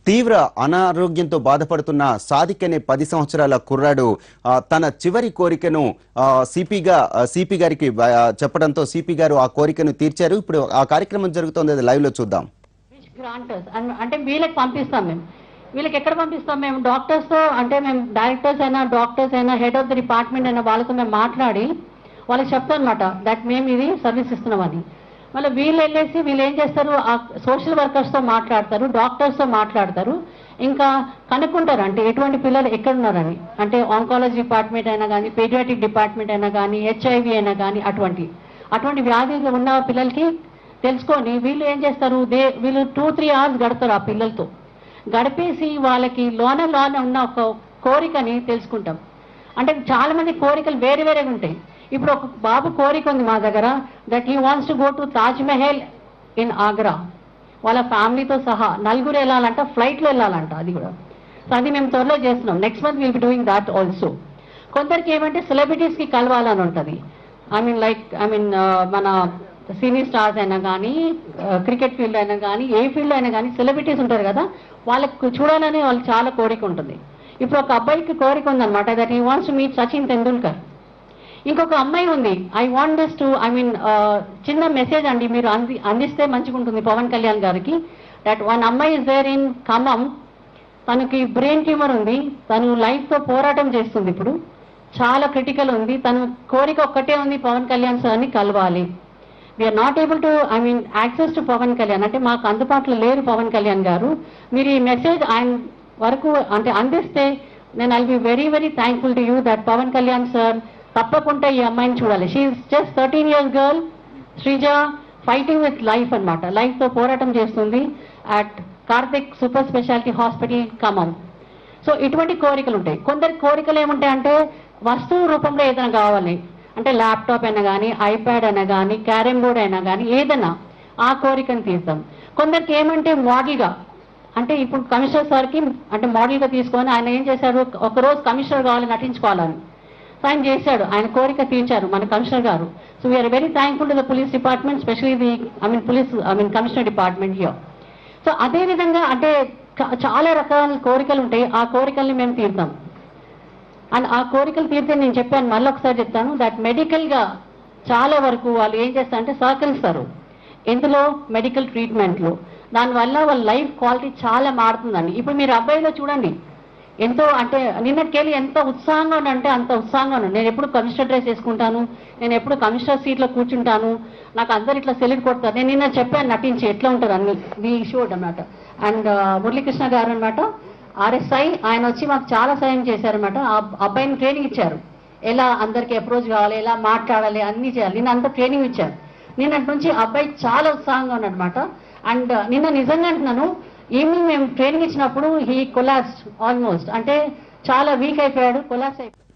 తీవ్ర అనారోగ్యంతో బాధపడుతున్న సాదిక్ అనే 10 సంవత్సరాల కుర్రాడు తన చివరి కోరికను సిపి గారికి చెప్పడంతో సిపి గారు ఆ కోరికను తీర్చారు. ఇప్పుడు ఆ కార్యక్రమం జరుగుతోంది, అది లైవ్ లో చూద్దాం. అంటే వీళ్ళకి పంపిస్తాం మేము. వీళ్ళకి ఎక్కడ పంపిస్తాం మేము? డాక్టర్స్ తో, అంటే మేము డైరెక్టర్స్ అయినా డాక్టర్స్ అయినా హెడ్ ఆఫ్ ద డిపార్ట్మెంట్ అయినా వాళ్ళతో మేము మాట్లాడి వాళ్ళకి చెప్తాం అనమాట దట్ మేము ఇది సర్వీస్ ఇస్తున్నామని. మళ్ళీ వీళ్ళు వెళ్ళేసి వీళ్ళు ఏం చేస్తారు, ఆ సోషల్ వర్కర్స్తో మాట్లాడతారు, డాక్టర్స్తో మాట్లాడతారు, ఇంకా కనుక్కుంటారు అంటే ఎటువంటి పిల్లలు ఎక్కడున్నారని. అంటే ఆంకాలజీ డిపార్ట్మెంట్ అయినా కానీ, పీడియాట్రిక్ డిపార్ట్మెంట్ అయినా కానీ, హెచ్ఐవి అయినా కానీ, అటువంటి వ్యాధులు ఉన్న పిల్లలకి తెలుసుకొని వీళ్ళు ఏం చేస్తారు, వీళ్ళు 2-3 అవర్స్ గడతారు ఆ పిల్లలతో. గడిపేసి వాళ్ళకి లోన ఉన్న ఒక కోరికని తెలుసుకుంటాం. అంటే చాలా మంది కోరికలు వేరే వేరేగా ఉంటాయి. ఇప్పుడు ఒక బాబు కోరిక ఉంది మా దగ్గర, that he wants to go to Taj Mahal in Agra. వాళ్ళ ఫ్యామిలీతో సహా 4 వెళ్ళాలంట, ఫ్లైట్లో వెళ్ళాలంట. అది కూడా సో అది మేము త్వరలో చేస్తున్నాం. Next month will be doing that also. కొందరికి ఏమంటే సెలబ్రిటీస్కి కలవాలని ఉంటుంది. మన సినీ స్టార్స్ అయినా కానీ, క్రికెట్ ఫీల్డ్ అయినా కానీ, ఏ ఫీల్డ్ అయినా కానీ సెలబ్రిటీస్ ఉంటారు కదా, వాళ్ళకు చూడాలని వాళ్ళకి చాలా కోరిక ఉంటుంది. ఇప్పుడు ఒక అబ్బాయికి కోరిక ఉందన్నమాట, that he wants to meet Sachin Tendulkar. ఇంకొక అమ్మాయి ఉంది, ఐ వాంట్ దిస్ టు చిన్న మెసేజ్ అండి మీరు అందిస్తే మంచిగా ఉంటుంది పవన్ కళ్యాణ్ గారికి. దట్ వన్ అమ్మాయి ఇస్ దేర్ ఇన్ ఖమ్మం. తనకి బ్రెయిన్ ట్యూమర్ ఉంది, తను లైఫ్తో పోరాటం చేస్తుంది, ఇప్పుడు చాలా క్రిటికల్ ఉంది. తను కోరిక ఒక్కటే ఉంది, పవన్ కళ్యాణ్ సార్ని కలవాలి. We are not able to access to Pawan Kalyan, అంటే మాకు అందుబాటులో లేరు పవన్ కళ్యాణ్ గారు. మీరు ఈ మెసేజ్ ఆయన వరకు అంటే అందిస్తే నేను I'll be very very thankful to you that Pawan Kalyan sir తప్పకుండా ఈ అమ్మాయిని చూడాలి. She is just 13 years girl Srija, fighting with life అనమాట. లైఫ్తో పోరాటం చేస్తుంది at Karthik super speciality hospital Khammam. So ఇటువంటి కోరికలు ఉంటాయి. కొందరి కోరికలు ఏముంటాయంటే వస్తువు రూపంలో ఏదైనా కావాలి, అంటే ల్యాప్టాప్ అయినా కానీ, ఐప్యాడ్ అయినా కానీ, క్యారమ్ బోర్డ్ అయినా కానీ, ఏదైనా ఆ కోరికను తీస్తాం. కొందరికి ఏమంటే మోడల్గా, అంటే ఇప్పుడు కమిషనర్ సార్కి అంటే మోడల్గా తీసుకొని ఆయన ఏం చేశారు, ఒకరోజు కమిషనర్ కావాలి, నటించుకోవాలని ఆయన చేశాడు. ఆయన కోరిక తీర్చారు మన కమిషనర్ గారు. So we are very thankful to the police department, specially the commissioner department here. So అదేవిధంగా అంటే చాలా రకాల కోరికలు ఉంటాయి, ఆ కోరికల్ని మేము తీరుతాం. అండ్ ఆ కోరికలు తీరితే నేను చెప్పాను, మళ్ళీ ఒకసారి చెప్తాను, దట్ మెడికల్గా చాలా వరకు వాళ్ళు ఏం చేస్తారంటే సహకరిస్తారు ఎందులో, మెడికల్ ట్రీట్మెంట్లో. దానివల్ల వాళ్ళ లైఫ్ క్వాలిటీ చాలా మారుతుందండి. ఇప్పుడు మీరు అబ్బాయిలో చూడండి, ఎంతో అంటే నిన్నటికెళ్ళి ఎంత ఉత్సాహంగా ఉన్నానంటే అంత ఉత్సాహంగా ఉన్నాను. నేను ఎప్పుడు కమిషనర్ డ్రెస్ వేసుకుంటాను, నేను ఎప్పుడు కమిషనర్ సీట్లో కూర్చుంటాను, నాకు అందరు ఇట్లా సెల్యూట్ కొడతారు. నేను నిన్న చెప్పాను నటించి ఎట్లా ఉంటారు అన్ని ది షోడ్ అనమాట. అండ్ మురళీకృష్ణ గారు అనమాట RSI, ఆయన వచ్చి మాకు చాలా సాయం చేశారనమాట. ఆ అబ్బాయిని ట్రైనింగ్ ఇచ్చారు, ఎలా అందరికి అప్రోచ్ కావాలి, ఎలా మాట్లాడాలి, అన్నీ చేయాలి. నిన్న అంతా ట్రైనింగ్ ఇచ్చారు. నిన్నటి నుంచి అబ్బాయి చాలా ఉత్సాహంగా ఉన్నాడనమాట. అండ్ నిన్న నిజంగా అంటున్నాను, ఈవినింగ్ మేము ట్రైనింగ్ ఇచ్చినప్పుడు హీ కొలాప్స్డ్ ఆల్మోస్ట్, అంటే చాలా వీక్ అయిపోయాడు, కొలాప్స్ అయిపోయాడు.